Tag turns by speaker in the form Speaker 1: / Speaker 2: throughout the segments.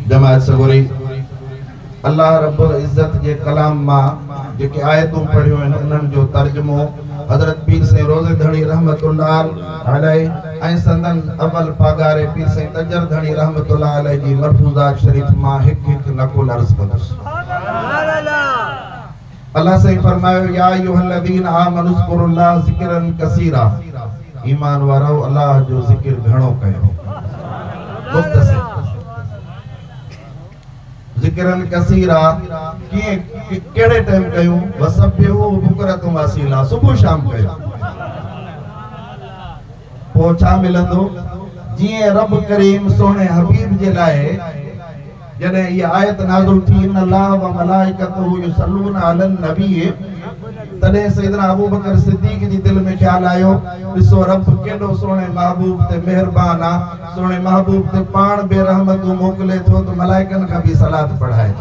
Speaker 1: जमात सगोरी अल्लाह रब्बुल इज्जत के कलाम मां जेके आयतूं पढ़ियो आहिनि उन्हनि जो तर्जुमो हजरत पीर साईं रोज़े धणी रहमतुल्लाह अलैह ऐं संदन अवल पागारे पीर साईं तजर धणी रहमतुल्लाह अलैह जी मरफूजात शरीफ मां हिक नकुल अर्ज़ कंदुसि। अल्लाह साईं फरमायो या अय्युहल्लज़ीना आमनु ज़कुरुल्लाह ज़िक्रन कसीरा, ईमान वारो अल्लाह जो ज़िक्र घणो कयो। मुख्तसर ज़िक्रन कसीरा केड़े टाइम कयूं, वसब्बिहू बुकरतुम वसीला, सुबह शाम कयो। पो छा मिलंदो, जिए रब करीम सोने हबीब जे लाए जने ये आयत नाज़िल थी इन्नल्लाह व मलाइकतहू युसल्लूना अलन नबी, तने सैयदना अबू बकर सिद्दीक जी दिल में ख्याल आयो, ॾिसो रब केॾो सोने महबूब ते मेहरबान आ, सोने महबूब ते पाण बेरहमतू मोकले थो तो मलाइकन का भी सलात पढ़ाए।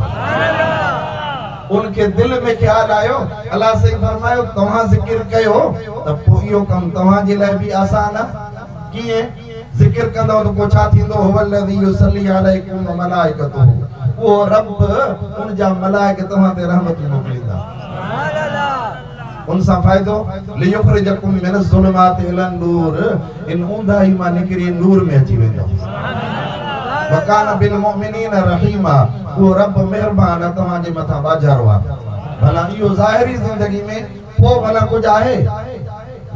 Speaker 1: उनके दिल में ख्याल आयो, अल्लाह से फरमायो तव्हां जिक्र कयो त पो इहो कम तव्हां जे लाइ भी आसान आ। कीअं जिक्र कंदो तो को छा थींदो, हुवल्लज़ी युसल्ली अलैकुम व मलाइकतहू, वो रब उन जा मलाइक तव्हां ते रहमत मोकलींदा। उनसा फायदो लियुखरिजकुम मिनज़ ज़ुलुमाति इलन नूर, इन ऊंदाही मां निकरी नूर में अची वेंदो। वकाना बिल मुमिनीना रहीमा, वो रब मेहरबान है तव्हां जे मथा बाजारो आ। भला इहो ज़ाहिरी जिंदगी में पो भला कुछ आहे,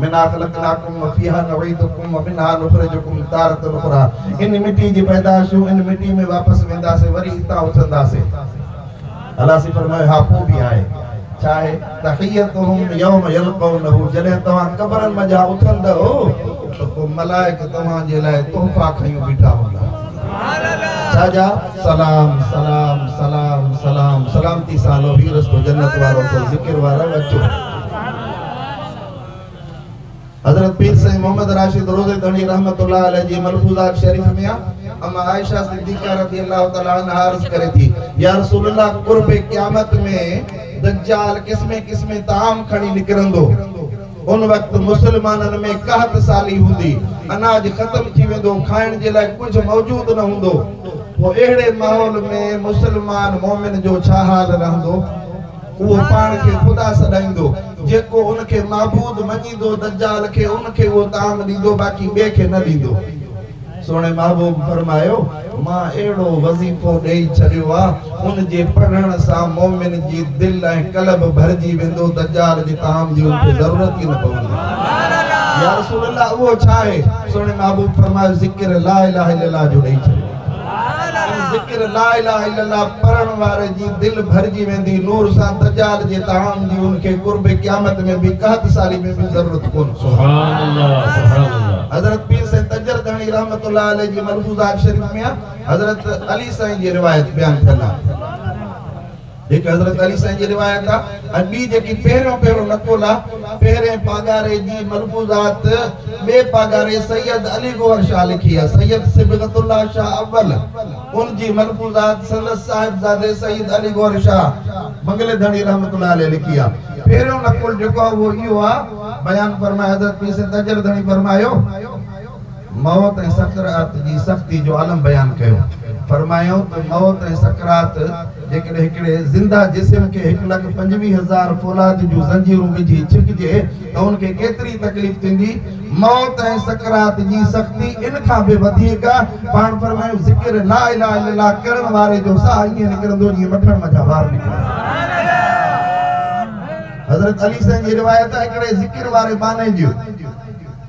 Speaker 1: मिना खलकनाकुम व फीहा नउईदुकुम व मिनहा नुखरिजुकुम तारतन उखरा, इन मिट्टी जी पैदाशू इन मिट्टी में वापस वेंदासे, वरी हितां उथंदासे। अल्लाह से फरमायो हा पो भी आहे, चाहे तहियतुहुम यौम यलक़ौनहु, जॾहिं तव्हां कब्रनि मां जा उथंदो तो को मलाइक तव्हां जे लाइ तोहफ़ा खयूं बीठा हूंदा। छाजा सलाम सलाम सलाम सलाम, सलामती सालो ही रस्तो जन्नत वारो तो ज़िक्र वारा अचो। हजरत पीर साईं मोहम्मद राशिद रोज़े धणी रहमतुल्लाह अलैह जी मलफूजात शरीफ में अम्मा आयशा सिद्दीका रज़ियल्लाहु तआला अन्हा अर्ज़ करे थी, या रसूलल्लाह कुर्बे क़यामत में दज्जाल किस्मे किस्मे ताम खणी निकरंदो, उन वक्त मुसलमानन में कहत साली हुंदी, अनाज खत्म थी वेंदो, खाइण जे लाइ कुछ मौजूद न हुंदो। वो एड़े माहौल में मुसलमान मोमिन जो छा हाल रहंदो, वो पाण के खुदा सदाइंदो, जेको उनके माबूद मञींदो दज्जाल के उनके वो ताम दींदो, बाकी बे के न दींदो। सोने महबूब फरमायो मां एड़ो वजीफो देई छड़ियो आ, उन जे पढ़ण सा मोमिन जी दिल ऐं कल्ब भरजी वेंदो, दज्जाल जी ताम जी उनके जरूरत ही न पवंदी। या रसूल अल्लाह वो छा है, सोने महबूब फरमायो ज़िक्र ला इलाहा इल्लल्लाह जो देई छड़ियो। ज़िक्र ला इलाहा इल्लल्लाह पढ़ण वारे जी दिल भरजी वेंदी नूर सा, दज्जाल जे ताम जी उनके कुर्ब क़यामत में भी कहत साली में भी जरूरत कोन। सुभान अल्लाह सुभान अल्लाह। हजरत पीर साईं तजर धणी रहमतुल्लाह अलैह जी मलफूजात शरीफ में हजरत अली साईं जी रिवायत बयान कला। एक हजरत अली साईं जी रिवायत आ, अबी जेकी पहिरियों पहिरियों नकुल आ, पहिरे पागारे जी मलफूजात बे पागारे सैयद अली गौहर शाह लिखी है, सैयद सिबगतुल्लाह शाह अव्वल उन जी मलफूजात सनद साहिबजादे सैयद अली गौहर शाह बंगले धणी रहमतुल्लाह अलैह लिखी है। पहिरियों नकुल जेको वो इहो आ, बयान फरमाया हजरत पीर साईं तजर धणी फरमायो मौत ऐं सकरात जी सख्ती जो आलम बयान कयो। फरमायो तो मौत ऐं सकरात जेकॾहिं हिकिड़े ज़िंदा जिस्म के 1,25,000 फौलाद जूं ज़ंजीरूं विझी छिकजे त उनखे केतिरी तकलीफ़ थींदी। मौत ऐं सकरात जी सख्ती इन खां बि वधीक पाण फरमायो ज़िक्र ला इलाहा इल्लल्लाह करण वारे जो साह ईअं निकिरंदो जीअं मखण मथां वार निकिरंदो। हज़रत अली साईं जी रिवायत आहे, हिकिड़े ज़िक्र वारे बाने जो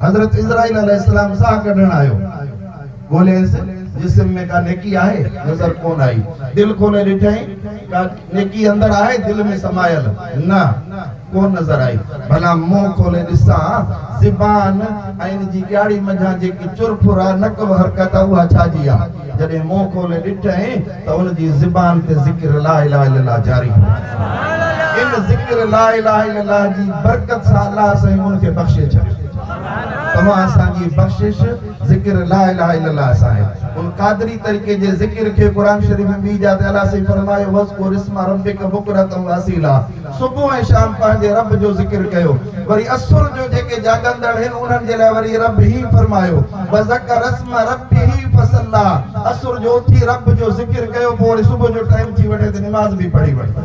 Speaker 1: हज़रत इज़राइल अलैहिस्सलाम साह कढण आयो, ॻोल्हियसि जिस्म में का नेकी आहे, नजर कोन आई, दिल खोले ॾिठई का नेकी अंदर आहे, दिल में समायल न कोन नजर आई। भला मुंह खोले ॾिसां ज़बान ऐं इन जी ॻाड़ी मंझां जेकी चुरफुर आहे नकब हरकत आहे उहा छाजी आहे। जॾहिं मुंह खोले ॾिठई त उन जी ज़बान ते ज़िक्र ला इलाहा इल्लल्लाह जारी हो। इन ज़िक्र ला इलाहा इल्लल्लाह जी बरकत सां अल्लाह साईं उनखे बख़्शे छॾियो। तमा असांजी बख्शिश जिक्र ला इलाहा इल्लल्लाह साहिब उन कादरी तरीके जे जिक्र के कुरान शरीफ में भी जाते अल्लाह से फरमायो वज़कुर इस्मा रब्बिका बुकरतन वसीला सुबह ऐं शाम पंहिंजे रब जो जिक्र कयो वरी असुर जो जेके जागंदड़ हैं उन्हनि जे लाइ वरी रब ही फरमायो वज़कर इस्मा रब्बिही फसल्ला असुर जो उथी रब जो जिक्र कयो पोइ वरी सुबह जो टाइम थी वठे त नमाज भी पढ़ी वठे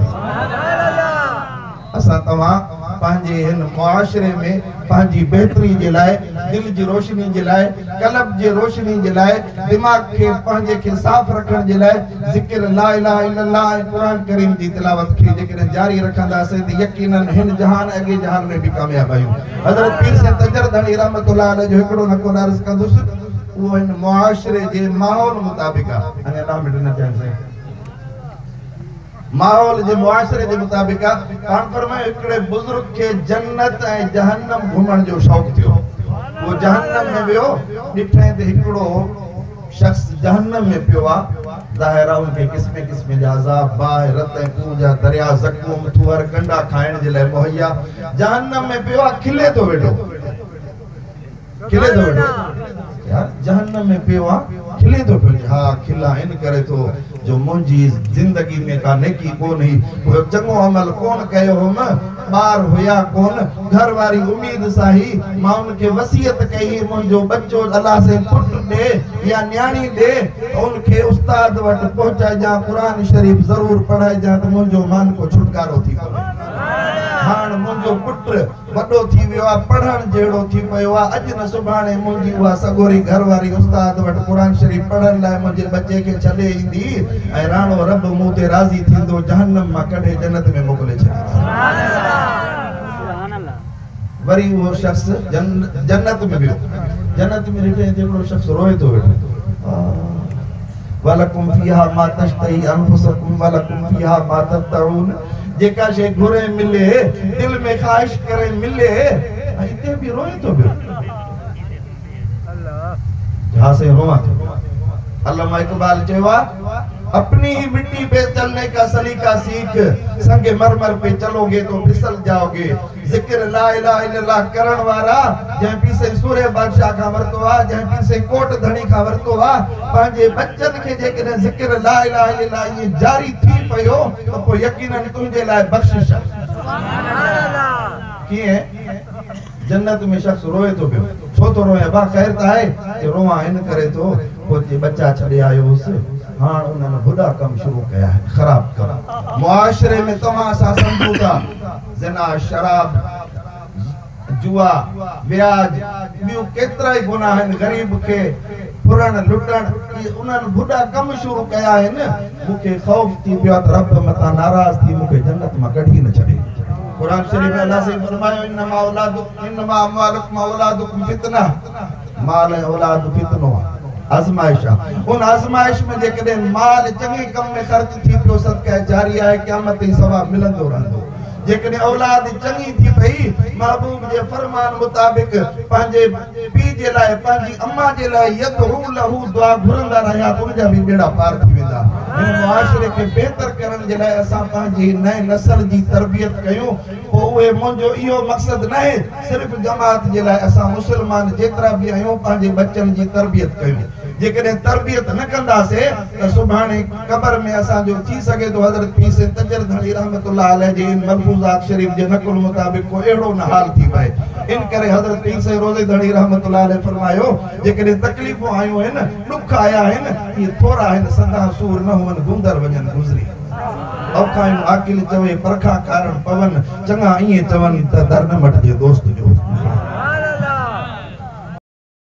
Speaker 1: असा तवा पंहिंजे हिन मुआशरे में पंहिंजी बेहतरी जे लाइ दिल जी रोशनी जे लाइ कल्ब जी रोशनी जे लाइ दिमाग के पंहिंजे के साफ रखण जे लाइ जिक्र ला इलाहा इल्लल्लाह ऐं कुरान करीम जी तिलावत के जेकॾहिं जारी रखंदासीं त यकीनन हिन जहान अॻे जहान में भी कामयाब आहियूं हज़रत पीर साईं तजर धणी रहमतुल्लाह अलैह जो हिकिड़ो नको अर्ज़ कंदुसि उहो हिन मुआशरे जे माहौल मुताबिक़ आहे अञा 9 मिनट न थिया आहिनि माहौल जे मुआशरे जे मुताबिक़ पाण फरमायो हिकिड़े बुजुर्ग के जन्नत ऐं जहन्नम घुमण जो शौक़ थियो वो जहन्नम में वियो ॾिठे त हिकिड़ो शख्स जहन्नम में पियो आहे ज़ाहिर आहे उनखे क़िस्म क़िस्म जा अज़ाब बाहि रत ऐं खून जा दरिया ज़ख़्म थूअर कंडा खाइण जे लाइ मुहैया जहन्नम में पियो आहे खिले थो वेठो यार जहन्नम में पियो आहे खिले तो पियो हा खिला इन करे तो जो मुंजी जिंदगी में का नेकी कोन ही वो चंगो अमल कोन कयो हम बार होया कोन घर वारी उम्मीद साही मां उनके वसीयत कई मुंजो बच्चो अल्लाह से पुट दे या न्याणी दे उनके उस्ताद वट पहुंचाए जा कुरान शरीफ जरूर पढ़ाए जा तो मुंजो मान को छुटकारो थी पवे हाण मुंजो पुत्र वडो थी वियो आ पढ़ण जेड़ो थी पयो आ अज न सुभाणे मुंजी वा सगोरी घर वारी उस्ताद वट कुरान शरीफ पढ़ण लाए मुंजे बच्चे के छडे इंदी ऐ राणो रब मुते राजी थिंदो जहन्नम मा कढे जन्नत में मोकले छे सुभान अल्लाह वरी वो शख्स जन्नत में वियो जन्नत में रहते जेड़ो शख्स रोए तो वेठो वलकुम फिहा मा तश्तही अनफुसकुम वलकुम फिहा मा ततऊन जेका शे घुरे मिले दिल में ख्वाहिश करे मिले इते भी रोए तो भी जहां से रोआ अल्लामा इकबाल चेवा अपनी ही मिट्टी पे चलने का सलीका सीख संगे मरमर पे चलोगे तो फिसल जाओगे जिक्र ला इलाहा इल्लल्लाह करण वारा जै पीसे सूर्य बादशाह का वरतो आ जै पीसे कोट धणी का वरतो आ पांजे बच्चन के जेकने जिक्र ला इलाहा इल्लल्लाह ये जारी थी पयो तो को यकीनन तुझे लाए बख्शिश सुभान अल्लाह किए जन्नत में शख्स रोए तो भी छो तो रोए बा खैर ता है कि रोवा इन करे तो को जे बच्चा छड़े आयो उस हां उन्होंने बुरा काम शुरू किया है खराब कर मुआशरे में तमा सा समझूता जना शराब जुआ ब्याज बियो केतरा ही गुनाह हैं गरीब के पुरण लुटण उन्हनि बुरा कम शुरू किया है न मुके खौफ थी पियो त रब मता नाराज थी मुके जन्नत में कढी न छड़े कुरान शरीफ में अल्लाह से फरमायो इन्नमा अमवालुकुम औलादुकुम फितना माल औलाद फितनो आजमाइश उन आजमाइश में जेकॾहिं माल चङे कम में खर्च थी पियो सदका जारी आहे क़यामत ताईं सवाब मिलंदो रहंदो जेकॾहिं औलाद चङी थी पई महबूब जे फरमान मुताबिक पंहिंजे पीउ जे लाइ पंहिंजी अम्मा जे लाइ यदहू लहू दुआ घुरंदा रहिया उनजा भी बेड़ा पार थी वेंदा हिन मुआशरे खे बेहतर करण जे लाइ असां पंहिंजी नए नस्ल जी तरबियत कयूं पोइ उहे मुंहिंजो इहो मक़सद न आहे सिर्फ़ जमात जे लाइ असां मुस्लमान जेतिरा बि आहियूं पंहिंजे बच्चनि जी तरबियत कयूं जेकॾहिं तरबियत न कंदासीं त सुभाणे क़बर में असांजो थी सघे थो हज़रत पीर साईं तजर धणी रहमतुल्लाह अलैह जे मलफूज़ात शरीफ जे नक़ल मुताबिक़ को अहिड़ो न हाल थी पए इन करे हज़रत पीर साईं रोज़े धणी रहमतुल्लाह अलैह फरमायो जेकॾहिं तकलीफ़ूं आयूं आहिनि ॾुख आया आहिनि इहे थोरा आहिनि सदा सूर न हुअनि गुंदर वञनि गुज़री औखायूं आकिल चवे परखा कारण पवन चङा ईअं चवनि त दर न मटिजे दोस्त जो